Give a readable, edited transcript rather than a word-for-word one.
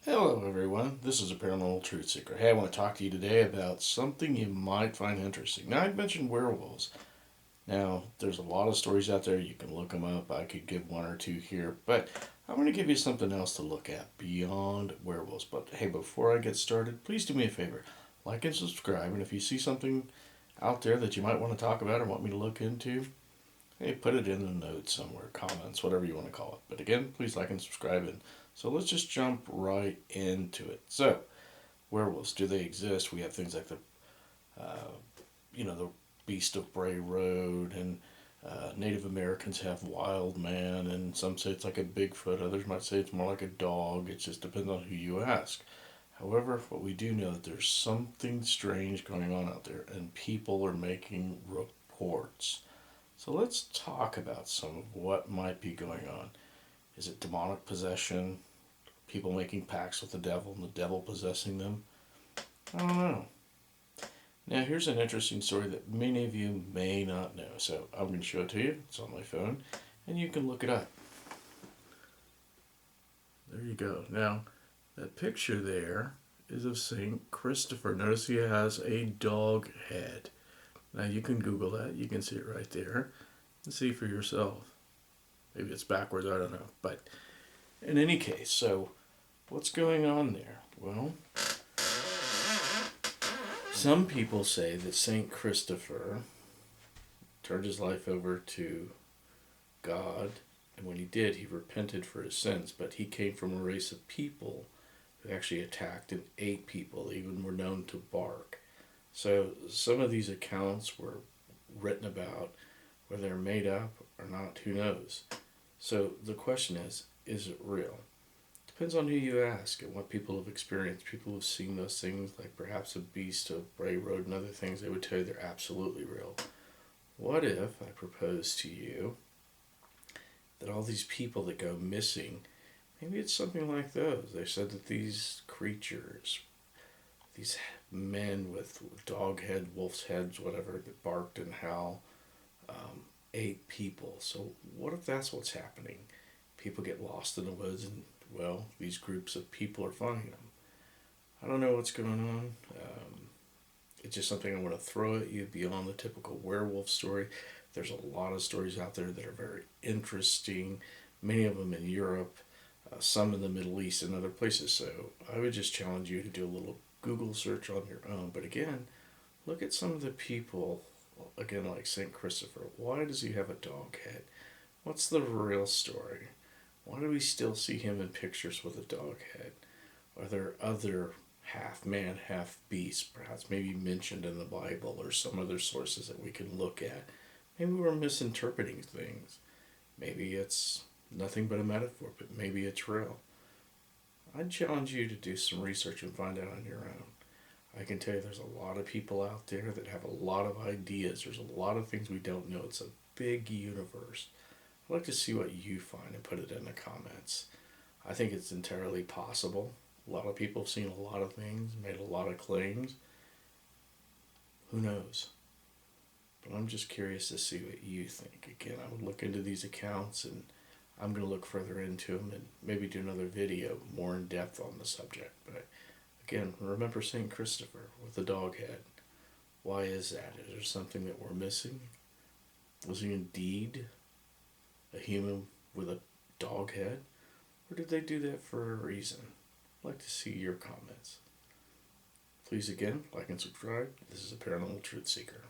Hello, everyone. This is a Paranormal Truth Seeker. Hey, I want to talk to you today about something you might find interesting. Now, I mentioned werewolves. Now, there's a lot of stories out there. You can look them up. I could give one or two here, but I'm going to give you something else to look at beyond werewolves. But hey, before I get started, please do me a favor. Like and subscribe. And if you see something out there that you might want to talk about or want me to look into, hey, put it in the notes somewhere, comments, whatever you want to call it. But again, please like and subscribe. And so let's just jump right into it. So, werewolves, do they exist? We have things like uh, the Beast of Bray Road, and Native Americans have wild man, and some say it's like a Bigfoot. Others might say it's more like a dog. It just depends on who you ask. However, what we do know that there's something strange going on out there, and people are making reports. So let's talk about some of what might be going on. Is it demonic possession? People making pacts with the devil and the devil possessing them? I don't know. Now, here's an interesting story that many of you may not know. So I'm going to show it to you. It's on my phone, and you can look it up. There you go. Now, that picture there is of St. Christopher. Notice he has a dog head. Now, you can Google that. You can see it right there and see for yourself. Maybe it's backwards, I don't know. But in any case, so what's going on there? Well, some people say that St. Christopher turned his life over to God, and when he did, he repented for his sins, but he came from a race of people who actually attacked and ate people, they even were known to bark. So some of these accounts were written about, whether they're made up or not, who knows? So the question is it real? Depends on who you ask and what people have experienced. People have seen those things, like perhaps a Beast of Bray Road and other things, they would tell you they're absolutely real. What if I propose to you that all these people that go missing, maybe it's something like those? They said that these creatures, these men with dog head, wolf's heads, whatever, that barked and howled, ate people. So what if that's what's happening? People get lost in the woods, and well, these groups of people are finding them. I don't know what's going on. It's just something I want to throw at you beyond the typical werewolf story. There's a lot of stories out there that are very interesting, many of them in Europe, some in the Middle East and other places. So I would just challenge you to do a little Google search on your own. But again, look at some of the people, again, like St. Christopher. Why does he have a dog head? What's the real story? Why do we still see him in pictures with a dog head? Are there other half man, half beast, perhaps maybe mentioned in the Bible or some other sources that we can look at? Maybe we're misinterpreting things. Maybe it's nothing but a metaphor, but maybe it's real. I'd challenge you to do some research and find out on your own. I can tell you there's a lot of people out there that have a lot of ideas. There's a lot of things we don't know. It's a big universe. I'd like to see what you find and put it in the comments. I think it's entirely possible. A lot of people have seen a lot of things, made a lot of claims. Who knows? But I'm just curious to see what you think. Again, I would look into these accounts, and I'm going to look further into them and maybe do another video more in depth on the subject. But again, remember St. Christopher with the dog head. Why is that? Is there something that we're missing? Was he indeed a human with a dog head? Or did they do that for a reason? I'd like to see your comments. Please again, like and subscribe. This is a Paranormal Truth Seeker.